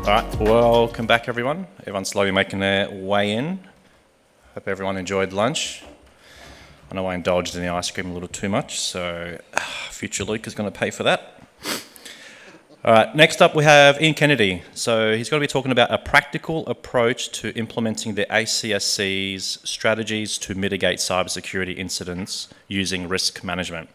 All right, welcome back everyone. Everyone's slowly making their way in. Hope everyone enjoyed lunch. I know I indulged in the ice cream a little too much, so future Luke is going to pay for that. All right, next up we have Ian Kennedy. So he's going to be talking about a practical approach to implementing the ACSC's strategies to mitigate cybersecurity incidents using risk management.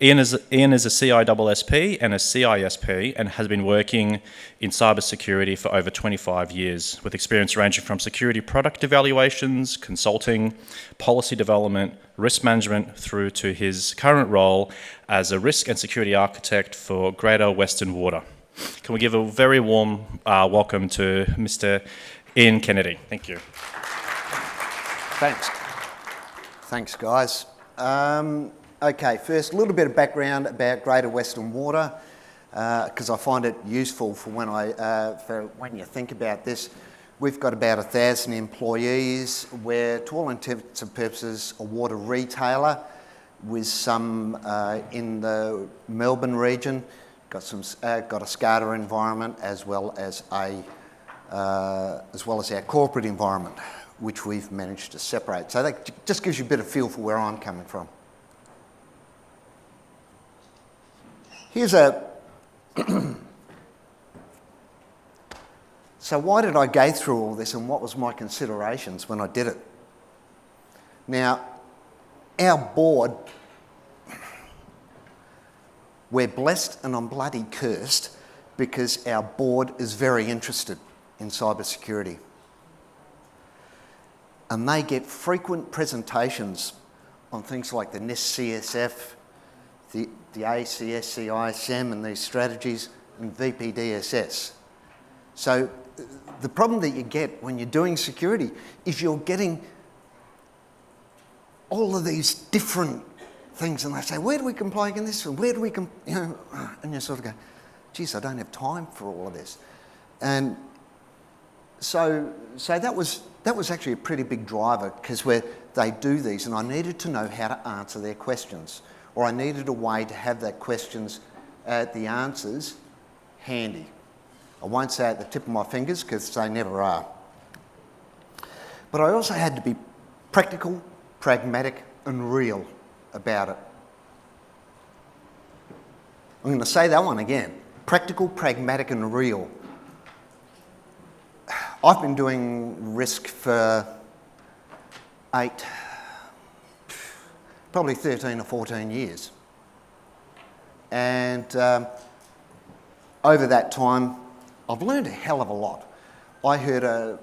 Ian is a CISSP and a CISP and has been working in cybersecurity for over 25 years, with experience ranging from security product evaluations, consulting, policy development, risk management, through to his current role as a risk and security architect for Greater Western Water. Can we give a very warm welcome to Mr. Ian Kennedy? Thank you. Thanks, guys. Okay, first, a little bit of background about Greater Western Water, because I find it useful for when you think about this. We've got about 1,000 employees. We're, to all intents and purposes, a water retailer with some in the Melbourne region. Got a SCADA environment as well as our corporate environment, which we've managed to separate. So that just gives you a bit of feel for where I'm coming from. Here's a... So why did I go through all this and what was my considerations when I did it? Now, our board, we're blessed and I'm bloody cursed because our board is very interested in cybersecurity. And they get frequent presentations on things like the NIST CSF, the ACSC ISM and these strategies, and VPDSS. So the problem that you get when you're doing security is you're getting all of these different things, and they say, where do we comply against this one? Where do we, and you sort of go, geez, I don't have time for all of this. And so that was actually a pretty big driver, because they do these, and I needed to know how to answer their questions, or I needed a way to have the answers handy. I won't say at the tip of my fingers, because they never are. But I also had to be practical, pragmatic, and real about it. I'm going to say that one again. Practical, pragmatic, and real. I've been doing risk for probably 13 or 14 years. And over that time, I've learned a hell of a lot. I heard a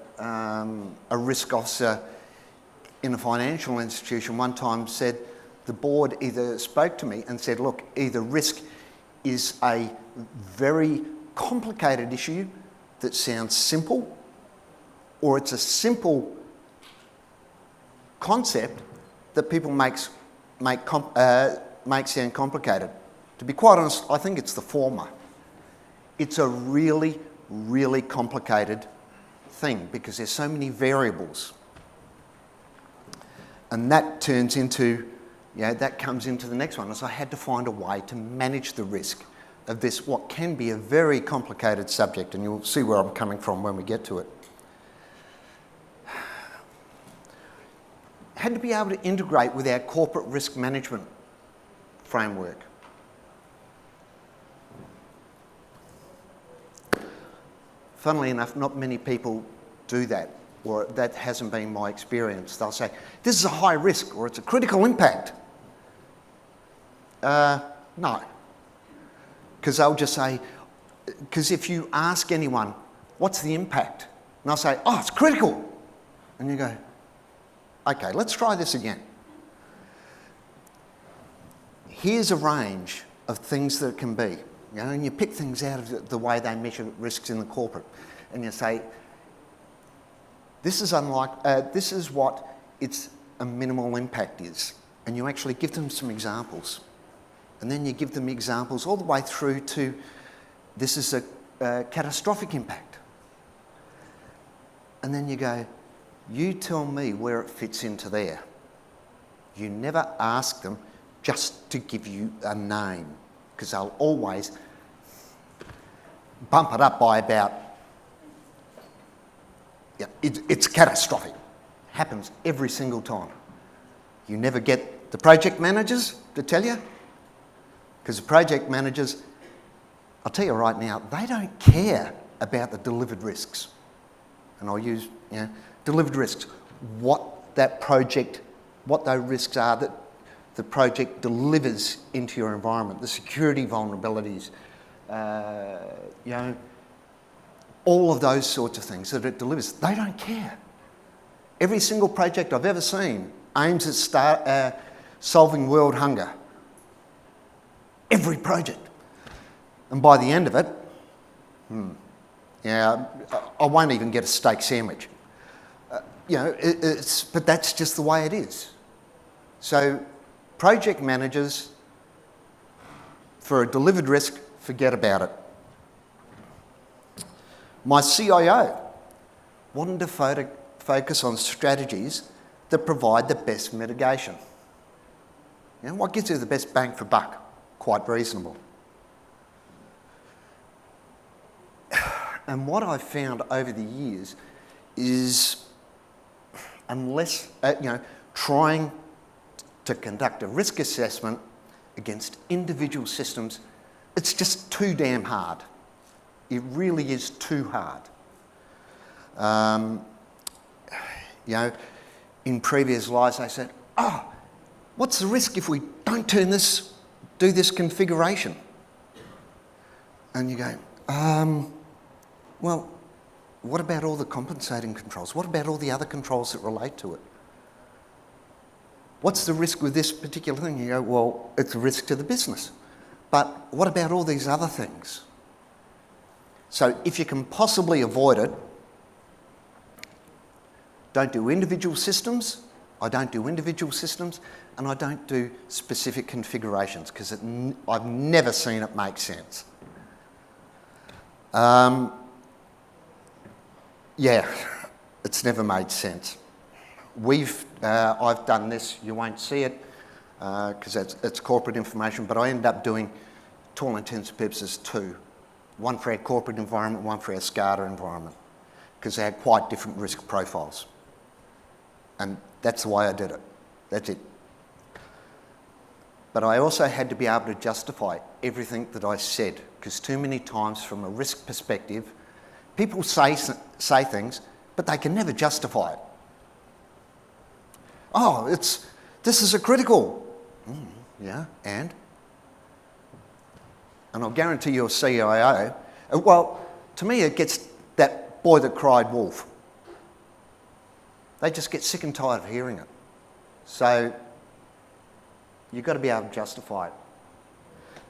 risk officer in a financial institution one time said, the board either spoke to me and said, look, either risk is a very complicated issue that sounds simple, or it's a simple concept that people make sound complicated. To be quite honest, I think it's the former. It's a really, really complicated thing because there's so many variables. And that turns into, that comes into the next one. So I had to find a way to manage the risk of this, what can be a very complicated subject, and you'll see where I'm coming from when we get to it. Had to be able to integrate with our corporate risk management framework. Funnily enough, not many people do that, or that hasn't been my experience. They'll say, this is a high risk, or it's a critical impact. No. Because they'll just say, because if you ask anyone, what's the impact? And they'll say, oh, it's critical. And you go, okay, let's try this again. Here's a range of things that it can be. And you pick things out of the way they measure risks in the corporate. And you say, this is what a minimal impact is. And you actually give them some examples. And then you give them examples all the way through to, this is a catastrophic impact. And then you go, you tell me where it fits into there. You never ask them just to give you a name, because they'll always bump it up by about Yeah, it's catastrophic. Happens every single time. You never get the project managers to tell you, because the project managers, I'll tell you right now, they don't care about the delivered risks. And I'll use, delivered risks. What those risks are that the project delivers into your environment, the security vulnerabilities, all of those sorts of things that it delivers. They don't care. Every single project I've ever seen aims at solving world hunger. Every project. And by the end of it, I won't even get a steak sandwich. But that's just the way it is. So project managers, for a delivered risk, forget about it. My CIO wanted to focus on strategies that provide the best mitigation. What gives you the best bang for buck? Quite reasonable. And what I've found over the years is, unless, trying to conduct a risk assessment against individual systems, it's just too damn hard. It really is too hard. In previous lives I said, what's the risk if we don't do this configuration? And you go, well, what about all the compensating controls? What about all the other controls that relate to it? What's the risk with this particular thing? You go, well, it's a risk to the business. But what about all these other things? So if you can possibly avoid it, don't do individual systems. I don't do individual systems, and I don't do specific configurations because I've never seen it make sense. It's never made sense. I've done this. You won't see it because it's corporate information, but I ended up doing, to all intents and purposes, two. One for our corporate environment, one for our SCADA environment, because they had quite different risk profiles. And that's the way I did it. That's it. But I also had to be able to justify everything that I said, because too many times from a risk perspective, people say things, but they can never justify it. This is a critical. And I'll guarantee your CIO, well, to me it gets that boy that cried wolf. They just get sick and tired of hearing it. So you've got to be able to justify it.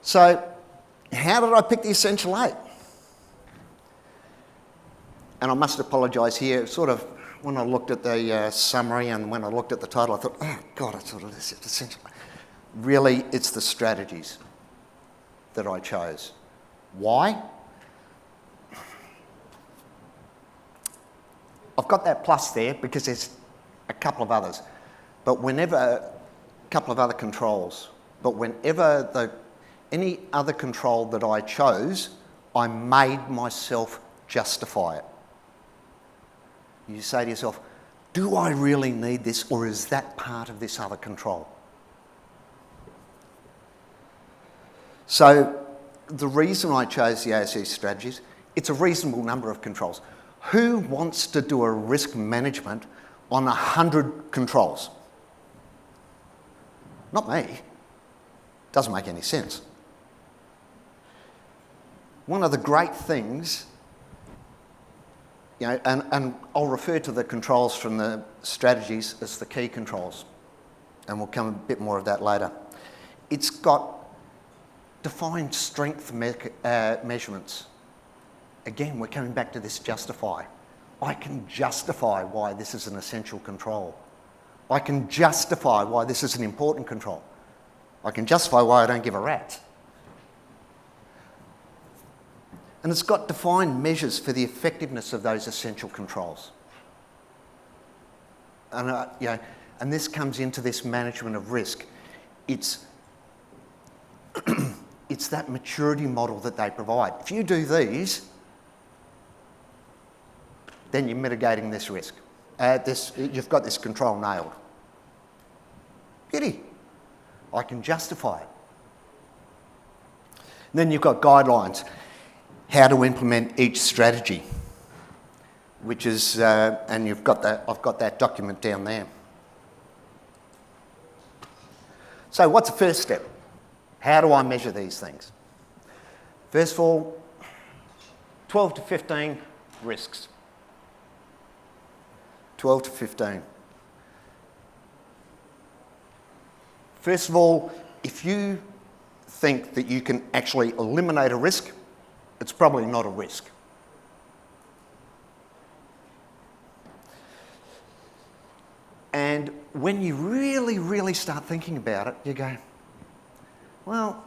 So how did I pick the Essential Eight? And I must apologise here, sort of, when I looked at the summary and when I looked at the title, I thought, oh God, it's sort of this Essential Eight. Really, it's the strategies that I chose. Why? I've got that plus there because there's a couple of others, but whenever a couple of other controls, but whenever any other control that I chose, I made myself justify it. You say to yourself, do I really need this, or is that part of this other control? So the reason I chose the ACSC Strategies, it's a reasonable number of controls. Who wants to do a risk management on 100 controls? Not me. Doesn't make any sense. One of the great things, and I'll refer to the controls from the strategies as the key controls, and we'll come a bit more of that later. It's got defined strength measurements. Again, we're coming back to this justify. I can justify why this is an essential control. I can justify why this is an important control. I can justify why I don't give a rat's. And it's got defined measures for the effectiveness of those essential controls. And, and this comes into this management of risk. It's that maturity model that they provide. If you do these, then you're mitigating this risk. You've got this control nailed. Beauty. I can justify it. And then you've got guidelines, how to implement each strategy, which is, and I've got that document down there. So what's the first step? How do I measure these things? First of all, 12 to 15 risks. 12 to 15. First of all, if you think that you can actually eliminate a risk, it's probably not a risk. And when you really, really start thinking about it, you go, well,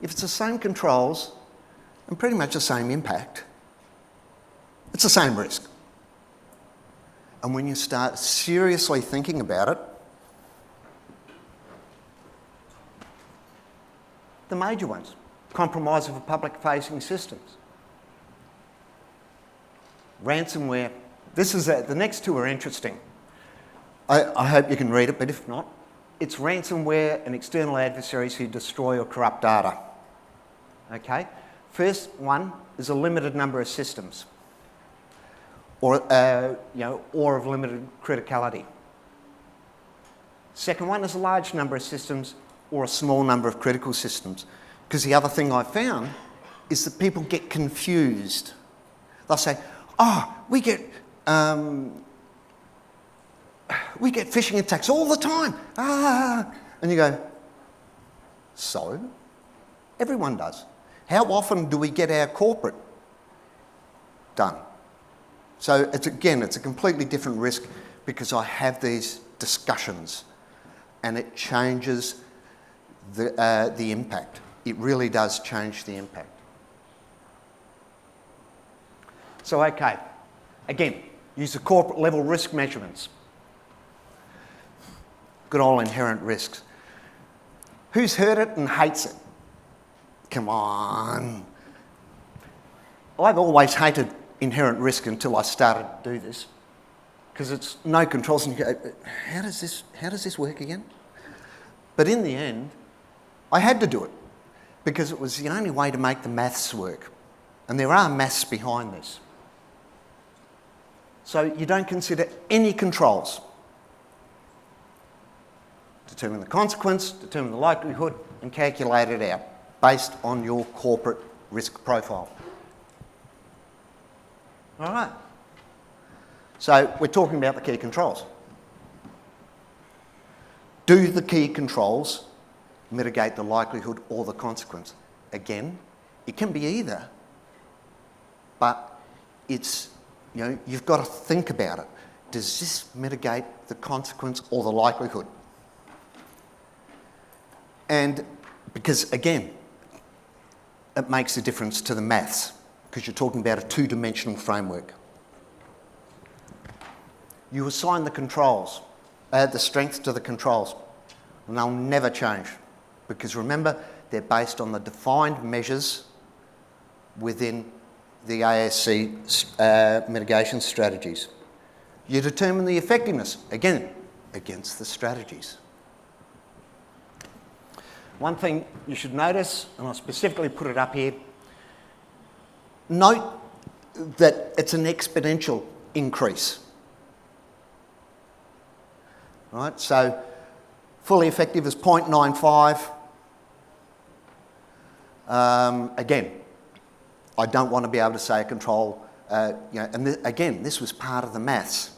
if it's the same controls and pretty much the same impact, it's the same risk. And when you start seriously thinking about it, the major ones, compromise of public-facing systems, ransomware. The next two are interesting. I hope you can read it, but if not, it's ransomware and external adversaries who destroy or corrupt data. Okay? First one is a limited number of systems, or of limited criticality. Second one is a large number of systems or a small number of critical systems. Because the other thing I found is that people get confused. They'll say, oh, we get phishing attacks all the time. And you go, so? Everyone does. How often do we get our corporate done? So it's a completely different risk because I have these discussions and it changes the impact. It really does change the impact. So, okay, again, use the corporate level risk measurements. Good old inherent risks. Who's heard it and hates it? Come on. I've always hated inherent risk until I started to do this, because it's no controls and you go, how does this work again? But in the end, I had to do it because it was the only way to make the maths work. And there are maths behind this. So you don't consider any controls. Determine the consequence, determine the likelihood, and calculate it out based on your corporate risk profile. All right. So we're talking about the key controls. Do the key controls mitigate the likelihood or the consequence? Again, it can be either, but it's, you've got to think about it. Does this mitigate the consequence or the likelihood? And because, again, it makes a difference to the maths, because you're talking about a two-dimensional framework. You assign the controls, the strength to the controls, and they'll never change. Because remember, they're based on the defined measures within the ACSC mitigation strategies. You determine the effectiveness, again, against the strategies. One thing you should notice, and I specifically put it up here, note that it's an exponential increase. Right, so fully effective is 0.95. Again, I don't want to be able to say a control, and again, this was part of the maths,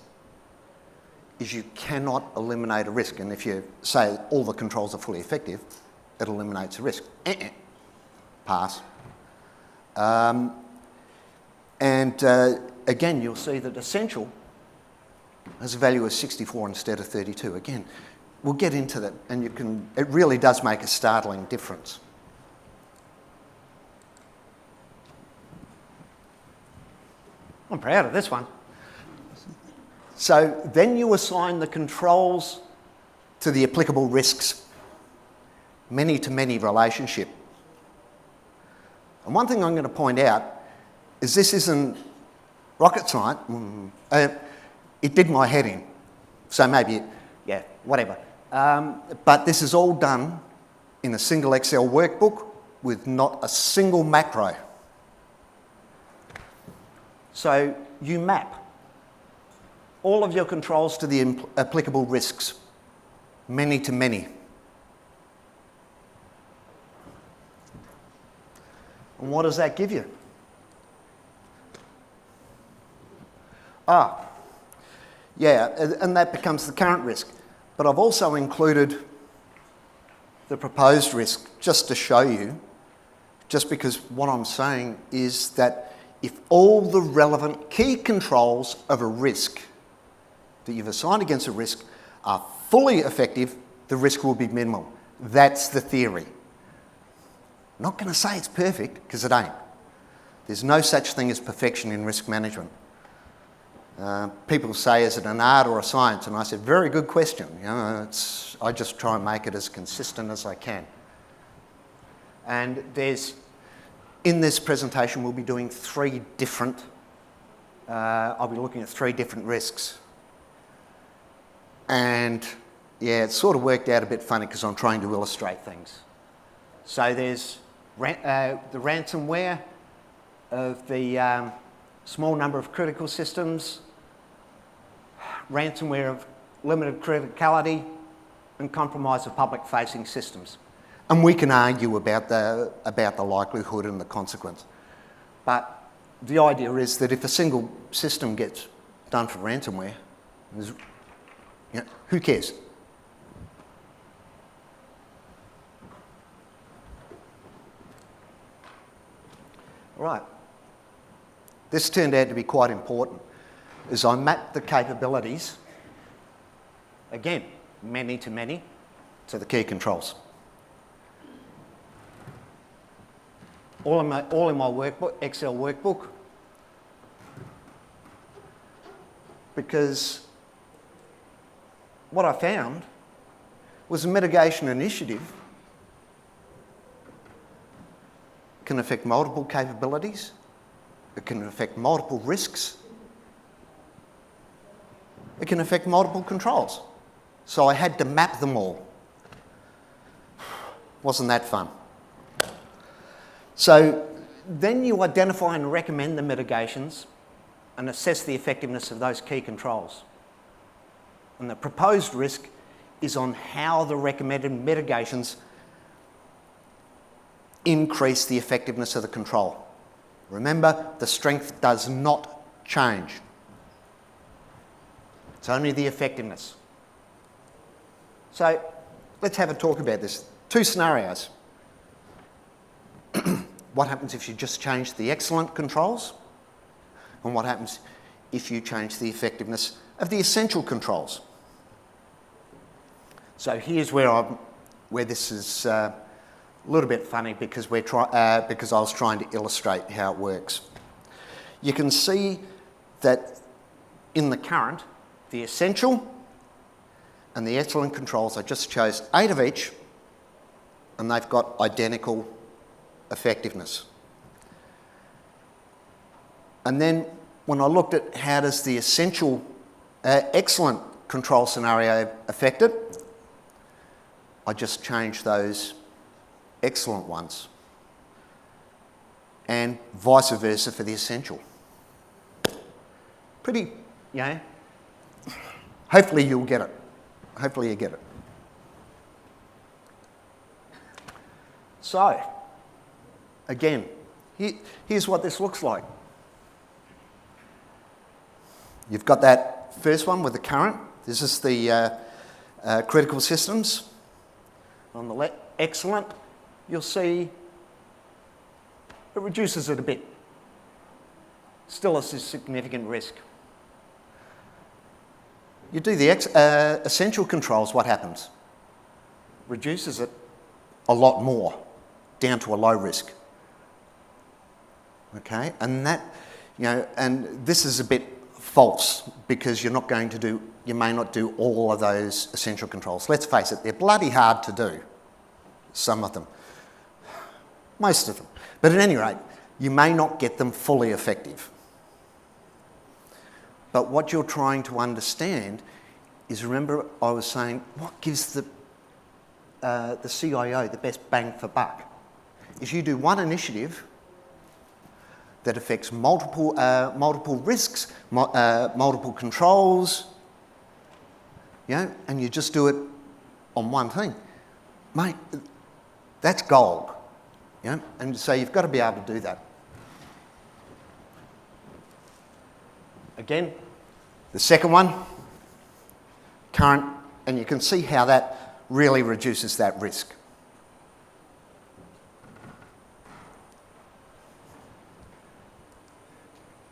is you cannot eliminate a risk. And if you say all the controls are fully effective, it eliminates a risk. Pass. Again, you'll see that essential has a value of 64 instead of 32. Again, we'll get into that, and it really does make a startling difference. I'm proud of this one. So then you assign the controls to the applicable risks, many-to-many relationship. And one thing I'm going to point out is this isn't rocket science, it did my head in. So maybe, yeah, whatever. But this is all done in a single Excel workbook with not a single macro. So you map all of your controls to the applicable risks, many to many. And what does that give you? Yeah, and that becomes the current risk. But I've also included the proposed risk just to show you, just because what I'm saying is that if all the relevant key controls of a risk that you've assigned against a risk are fully effective, the risk will be minimal. That's the theory. I'm not going to say it's perfect, because it ain't. There's no such thing as perfection in risk management. People say, is it an art or a science? And I said, very good question. You know, I just try and make it as consistent as I can. And in this presentation, we'll be doing I'll be looking at 3 different risks. And yeah, it sort of worked out a bit funny because I'm trying to illustrate things. So there's the ransomware of the small number of critical systems, ransomware of limited criticality, and compromise of public-facing systems. And we can argue about the likelihood and the consequence. But the idea is that if a single system gets done for ransomware, who cares? Right. This turned out to be quite important, as I mapped the capabilities, again, many to many, to the key controls. All in my workbook, Excel workbook, because what I found was a mitigation initiative can affect multiple capabilities, it can affect multiple risks, it can affect multiple controls. So I had to map them all. Wasn't that fun? So then you identify and recommend the mitigations and assess the effectiveness of those key controls. And the proposed risk is on how the recommended mitigations increase the effectiveness of the control. Remember, the strength does not change. It's only the effectiveness. So let's have a talk about this. 2 scenarios. What happens if you just change the excellent controls? And what happens if you change the effectiveness of the essential controls? So here's where this is a little bit funny because because I was trying to illustrate how it works. You can see that in the current, the essential and the excellent controls, I just chose 8 of each, and they've got identical effectiveness. And then when I looked at how does the essential excellent control scenario affect it, I just changed those excellent ones, and vice versa for the essential. Pretty, hopefully you'll get it. Hopefully you get it. So, again, here's what this looks like. You've got that first one with the current. This is the critical systems. On the left, excellent, you'll see it reduces it a bit. Still a significant risk. You do the essential controls, what happens? Reduces it a lot more, down to a low risk. Okay, and that, and this is a bit false because you may not do all of those essential controls. Let's face it, they're bloody hard to do, some of them, most of them. But at any rate, you may not get them fully effective. But what you're trying to understand is, remember I was saying, what gives the CIO the best bang for buck? Is you do one initiative that affects multiple risks, multiple controls, and you just do it on one thing. Mate, that's gold, and so you've got to be able to do that. Again, the second one, current, and you can see how that really reduces that risk.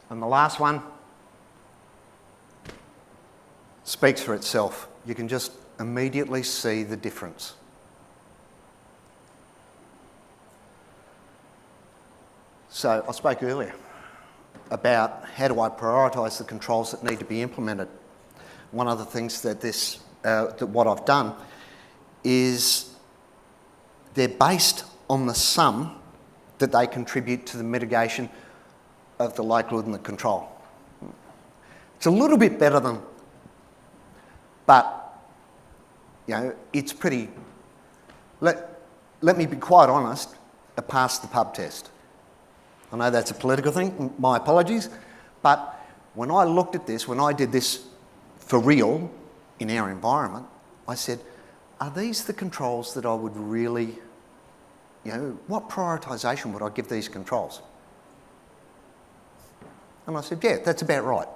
And the last one speaks for itself. You can just immediately see the difference. So I spoke earlier about how do I prioritise the controls that need to be implemented. One of the things that what I've done is they're based on the sum that they contribute to the mitigation of the likelihood and the control. It's a little bit better than, but it's pretty, let me be quite honest, I passed the pub test. I know that's a political thing, my apologies, but when I looked at this, when I did this for real in our environment, I said, are these the controls that I would really, what prioritisation would I give these controls? And I said, yeah, that's about right.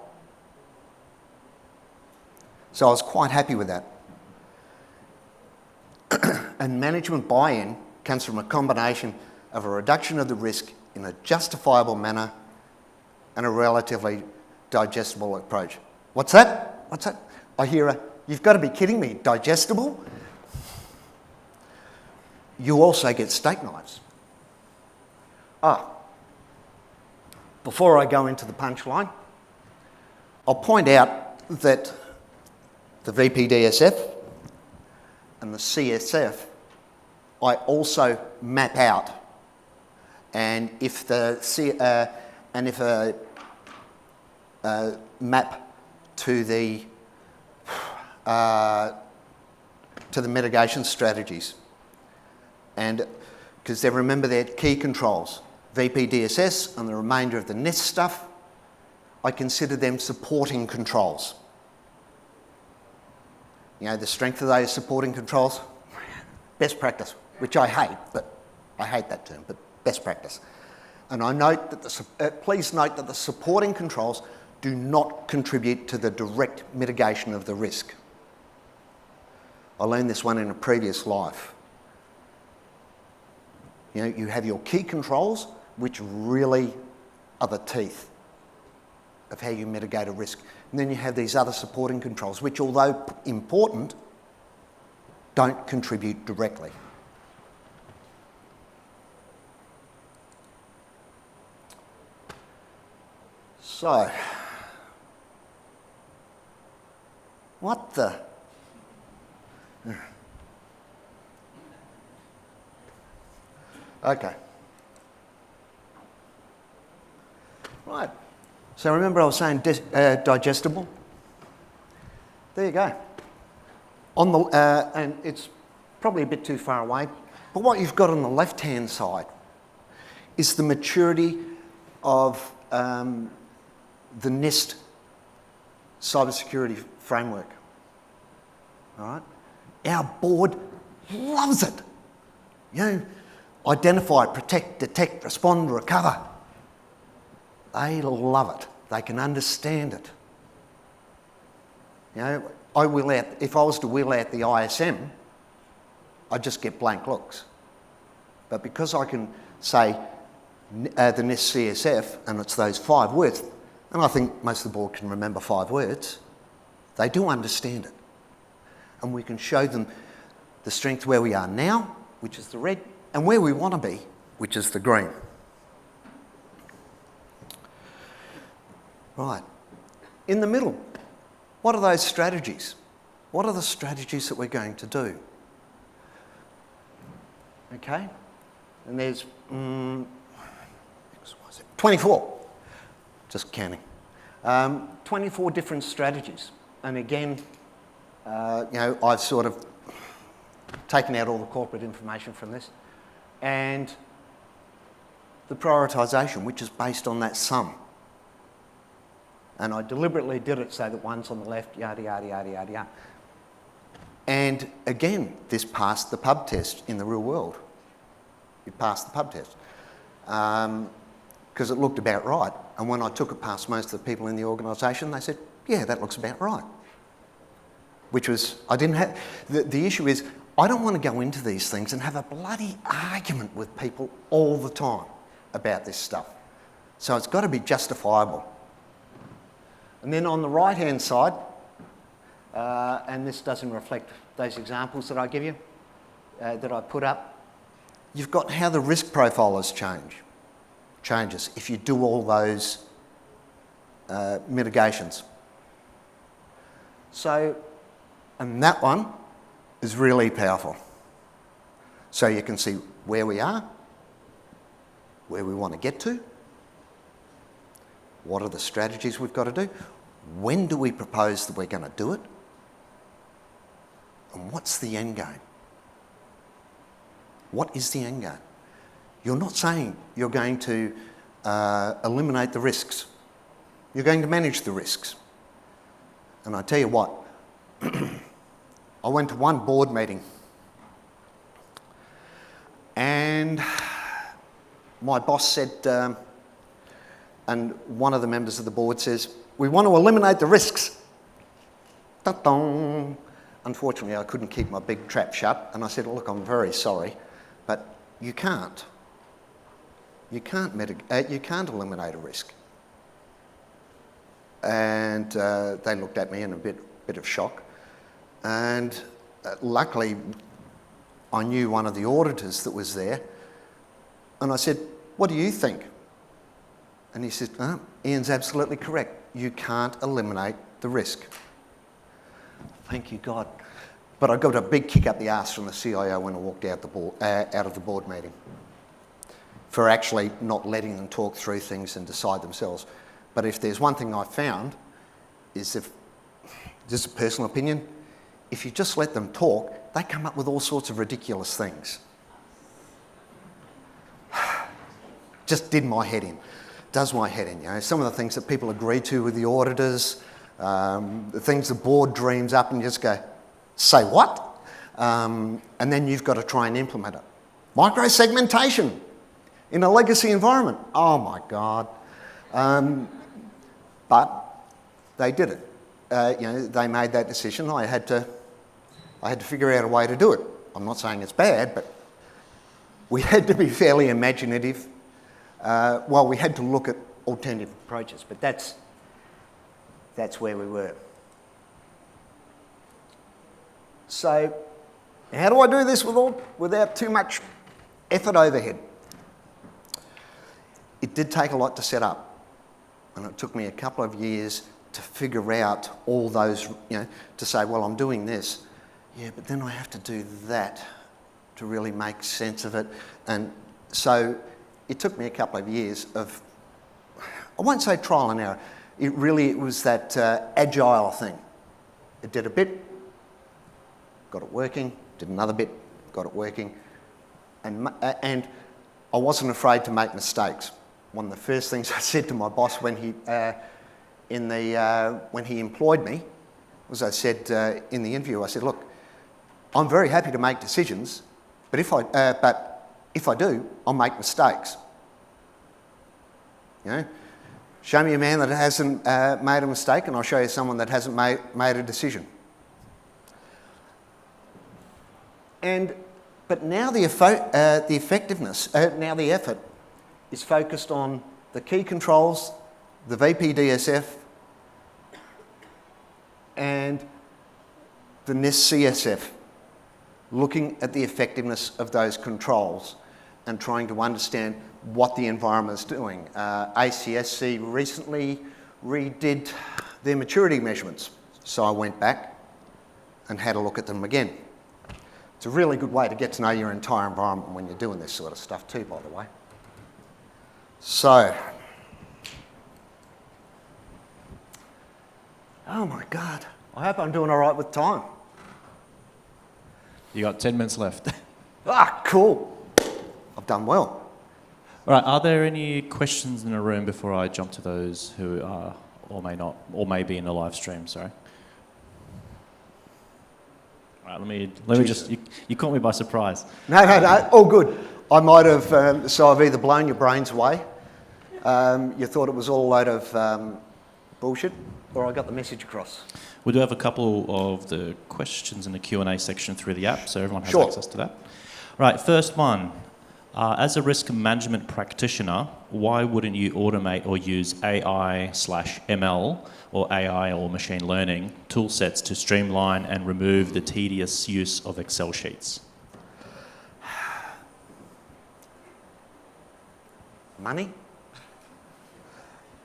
So I was quite happy with that. And management buy-in comes from a combination of a reduction of the risk in a justifiable manner and a relatively digestible approach. What's that? What's that? I hear you've got to be kidding me, digestible? You also get steak knives. Before I go into the punchline, I'll point out that the VPDSF and the CSF, I also map out. And if a map to the mitigation strategies, and because they remember their key controls. VPDSS and the remainder of the NIST stuff, I consider them supporting controls. The strength of those supporting controls, best practice, which I hate, but I hate that term, but best practice. And I note that please note that the supporting controls do not contribute to the direct mitigation of the risk. I learned this one in a previous life. You have your key controls, which really are the teeth of how you mitigate a risk. And then you have these other supporting controls, which, although important, don't contribute directly. So, what the? Okay. Right. So remember I was saying digestible? There you go. On the, and it's probably a bit too far away, but what you've got on the left-hand side is the maturity of the NIST Cybersecurity Framework. All right? Our board loves it. Identify, protect, detect, respond, recover. They love it. They can understand it. If I was to wheel out the ISM, I'd just get blank looks. But because I can say the NIST CSF, and it's those 5 words, and I think most of the board can remember 5 words, they do understand it. And we can show them the strength where we are now, which is the red, and where we want to be, which is the green. Right. In the middle, what are those strategies? What are the strategies that we're going to do? Okay? And there's 24. Just counting. 24 different strategies. And again, I've sort of taken out all the corporate information from this. And the prioritisation, which is based on that sum. And I deliberately did it so that one's on the left, yada, yada, yada, yada, yada. And again, this passed the pub test in the real world. It passed the pub test. Because it looked about right. And when I took it past most of the people in the organisation, they said, yeah, that looks about right. Which was, I didn't have, the issue is, I don't want to go into these things and have a bloody argument with people all the time about this stuff. So it's got to be justifiable. And then on the right-hand side, and this doesn't reflect those examples that I give you, that I put up, you've got how the risk profile changes if you do all those mitigations. So, and that one is really powerful. So you can see where we are, where we want to get to, what are the strategies we've got to do, when do we propose that we're going to do it, and what's the end game? What is the end game? You're not saying you're going to eliminate the risks. You're going to manage the risks. And I tell you what, I went to one board meeting and my boss said, and one of the members of the board says, we want to eliminate the risks. Ta-dong. Unfortunately, I couldn't keep my big trap shut, and I said, look, I'm very sorry, but you can't. You can't eliminate a risk. And they looked at me in a bit of shock. And luckily, I knew one of the auditors that was there, and I said, what do you think? And he said, oh, Ian's absolutely correct. You can't eliminate the risk. Thank you, God. But I got a big kick up the arse from the CIO when I walked out of the board meeting for actually not letting them talk through things and decide themselves. But if there's one thing I've found is if, just a personal opinion, if you just let them talk, they come up with all sorts of ridiculous things. Just did my head in. Does my head in, you know. Some of the things that people agree to with the auditors, the things the board dreams up and just go, say what? And then you've got to try and implement it. Micro-segmentation in a legacy environment. Oh my God. But they did it. They made that decision. I had to figure out a way to do it. I'm not saying it's bad, but we had to be fairly imaginative. We had to look at alternative approaches, but that's where we were. So, how do I do this without too much effort overhead? It did take a lot to set up, and it took me a couple of years to figure out all those, to say, well, I'm doing this. Yeah, but then I have to do that to really make sense of it. And so it took me a couple of years of, I won't say trial and error, it was that agile thing. It did a bit, got it working, did another bit, got it working. And I wasn't afraid to make mistakes. One of the first things I said to my boss when he employed me was I said in the interview, I said, look, I'm very happy to make decisions, but if I do, I'll make mistakes. Show me a man that hasn't made a mistake, and I'll show you someone that hasn't made a decision. But now the effectiveness, now the effort is focused on the key controls, the VPDSF, and the NIST CSF, looking at the effectiveness of those controls and trying to understand what the environment is doing. ACSC recently redid their maturity measurements, so I went back and had a look at them again. It's a really good way to get to know your entire environment when you're doing this sort of stuff too, by the way. Oh my God. I hope I'm doing all right with time. You got 10 minutes left. Ah, cool. I've done well. All right, are there any questions in the room before I jump to those who are or may not, or may be in the live stream, sorry? All right, let me just, you caught me by surprise. No, all good. I might have, so I've either blown your brains away, you thought it was all a load of bullshit, or I got the message across. We do have a couple of the questions in the Q&A section through the app, so everyone has Sure. access to that. Right, first one. As a risk management practitioner, why wouldn't you automate or use AI/ML or AI or machine learning tool sets to streamline and remove the tedious use of Excel sheets? Money?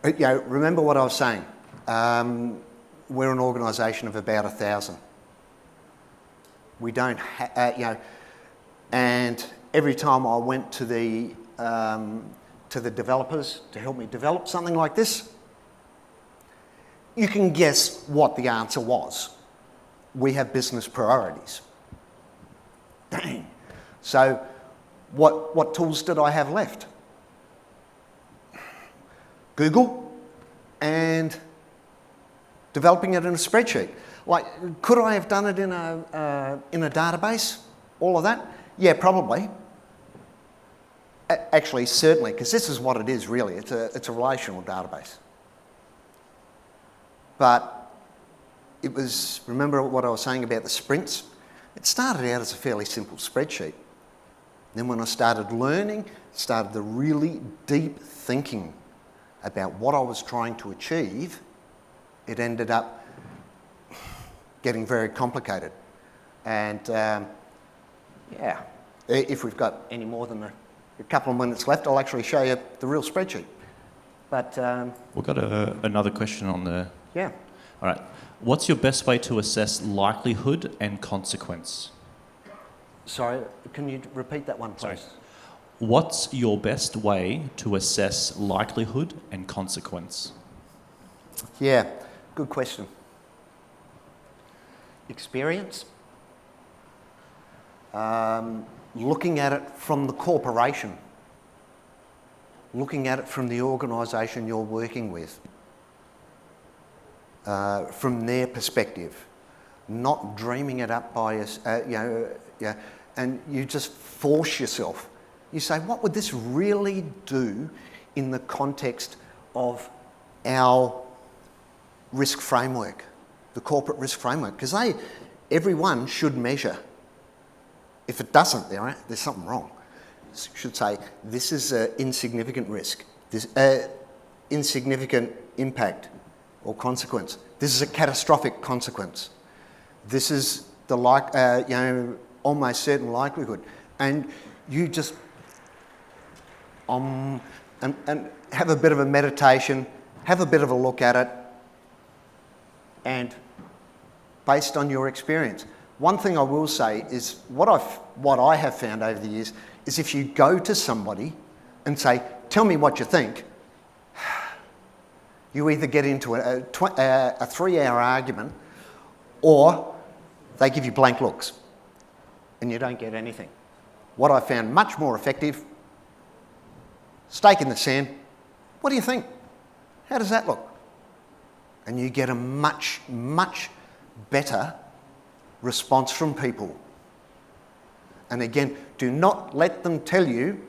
Remember what I was saying. We're an organisation of about 1,000. We don't and every time I went to the developers to help me develop something like this, you can guess what the answer was. We have business priorities. Dang. So what tools did I have left? Google and developing it in a spreadsheet. Like, could I have done it in a database? All of that? Yeah, probably. Actually, certainly, because this is what it is really. It's a relational database. But it was, remember what I was saying about the sprints? It started out as a fairly simple spreadsheet. Then when I started learning, started the really deep thinking about what I was trying to achieve, it ended up getting very complicated. And yeah, if we've got any more than a couple of minutes left, I'll actually show you the real spreadsheet. But we've got another question on the... Yeah. All right. What's your best way to assess likelihood and consequence? Sorry, can you repeat that one, please? Sorry. What's your best way to assess likelihood and consequence? Yeah, good question. Experience. Looking at it from the corporation. Looking at it from the organisation you're working with. From their perspective. Not dreaming it up by us, and you just force yourself. You say, what would this really do in the context of our risk framework, the corporate risk framework? Because everyone should measure. If it doesn't, there's something wrong. It should say, this is an insignificant risk, this insignificant impact or consequence. This is a catastrophic consequence. This is the almost certain likelihood. And you just and have a bit of a meditation, have a bit of a look at it, and based on your experience. One thing I will say is what I have found over the years is if you go to somebody and say, tell me what you think, you either get into a 3-hour argument or they give you blank looks and you don't get anything. What I found much more effective, stake in the sand, what do you think? How does that look? And you get a much, much better response from people. And again, do not let them tell you,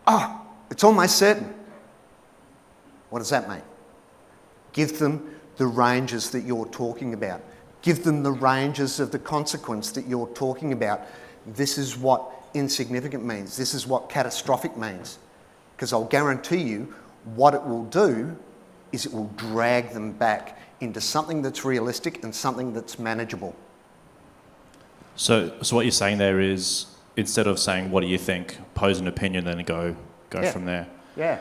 oh, it's almost certain. What does that mean? Give them the ranges that you're talking about. Give them the ranges of the consequence that you're talking about. This is what insignificant means. This is what catastrophic means. Because I'll guarantee you what it will do is it will drag them back into something that's realistic and something that's manageable. So what you're saying there is, instead of saying, what do you think, pose an opinion, then go from there. Yeah.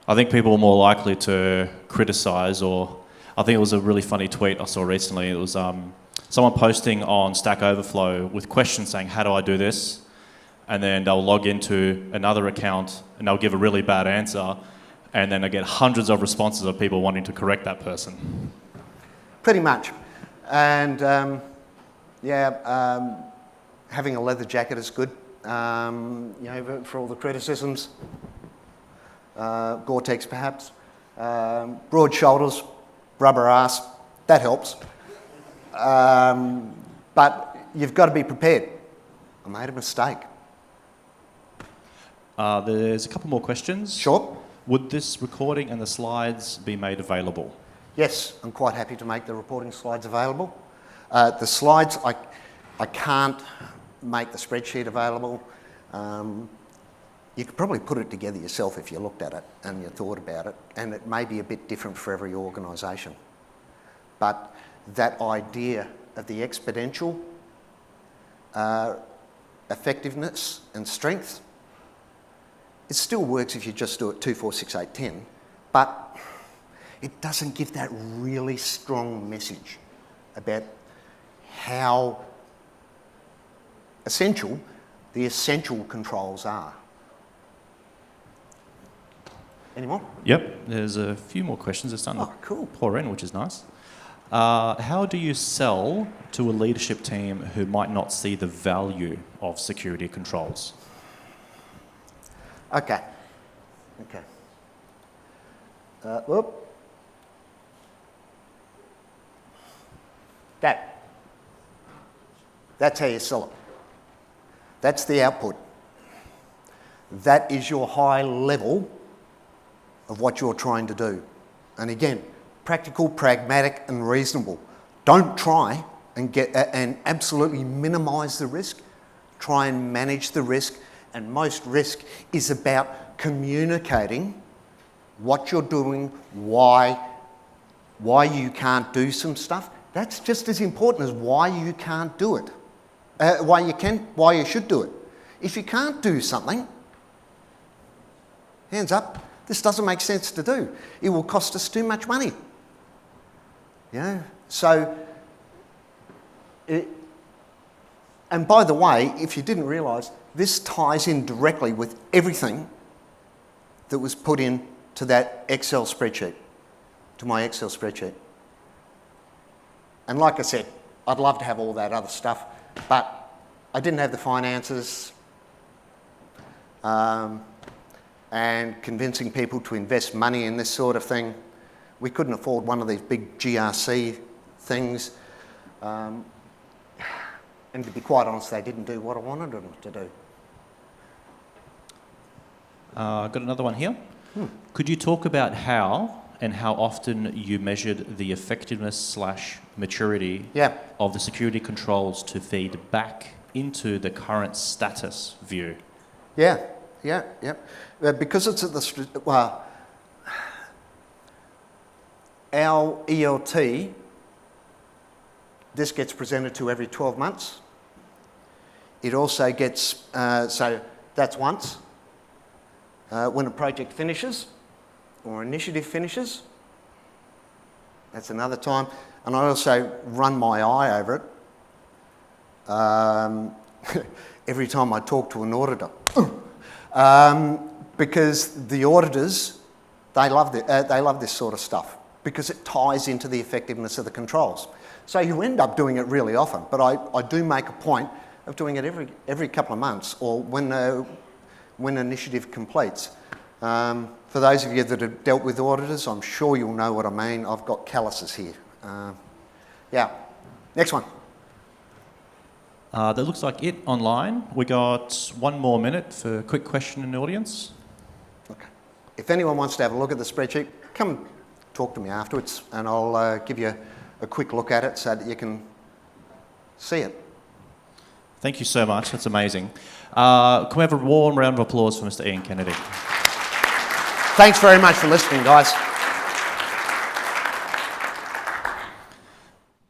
I think people are more likely to criticise, or I think it was a really funny tweet I saw recently. It was someone posting on Stack Overflow with questions saying, how do I do this? And then they'll log into another account and they'll give a really bad answer, and then they get hundreds of responses of people wanting to correct that person. Pretty much. And having a leather jacket is good, you know, for all the criticisms. Gore-Tex perhaps. Broad shoulders, rubber ass, that helps. But you've got to be prepared. I made a mistake. There's a couple more questions. Sure. Would this recording and the slides be made available? Yes, I'm quite happy to make the reporting slides available. The slides, I can't make the spreadsheet available. You could probably put it together yourself if you looked at it and you thought about it, and it may be a bit different for every organisation. But that idea of the exponential effectiveness and strength, it still works if you just do it 2, 4, 6, 8, 10, but it doesn't give that really strong message about how essential the essential controls are. Any more? Yep, there's a few more questions. It's starting to pour in, which is nice. How do you sell to a leadership team who might not see the value of security controls? Okay. Whoop. That's how you sell it. That's the output. That is your high level of what you're trying to do. And again, practical, pragmatic and reasonable. Don't try and absolutely minimise the risk. Try and manage the risk, and most risk is about communicating what you're doing, why you can't do some stuff. That's just as important as why you can't do it. Why you should do it. If you can't do something, hands up, this doesn't make sense to do. It will cost us too much money. Yeah. So, and by the way, if you didn't realise, this ties in directly with everything that was put into that Excel spreadsheet, to my Excel spreadsheet. And like I said, I'd love to have all that other stuff, but I didn't have the finances, and convincing people to invest money in this sort of thing. We couldn't afford one of these big GRC things. And to be quite honest, they didn't do what I wanted them to do. Got another one here. Could you talk about how and how often you measured the effectiveness / maturity of the security controls to feed back into the current status view? Yeah. Because it's at the our ELT, this gets presented to every 12 months. It also gets, so that's once. When a project finishes or initiative finishes, that's another time. And I also run my eye over it every time I talk to an auditor. Because the auditors, they love this sort of stuff because it ties into the effectiveness of the controls. So you end up doing it really often, but I do make a point of doing it every couple of months or when initiative completes. For those of you that have dealt with auditors, I'm sure you'll know what I mean. I've got calluses here. Next one. That looks like it online. We got 1 more minute for a quick question in the audience. Okay. If anyone wants to have a look at the spreadsheet, come talk to me afterwards and I'll give you a quick look at it so that you can see it. Thank you so much. That's amazing. Can we have a warm round of applause for Mr. Ian Kennedy? Thanks very much for listening, guys.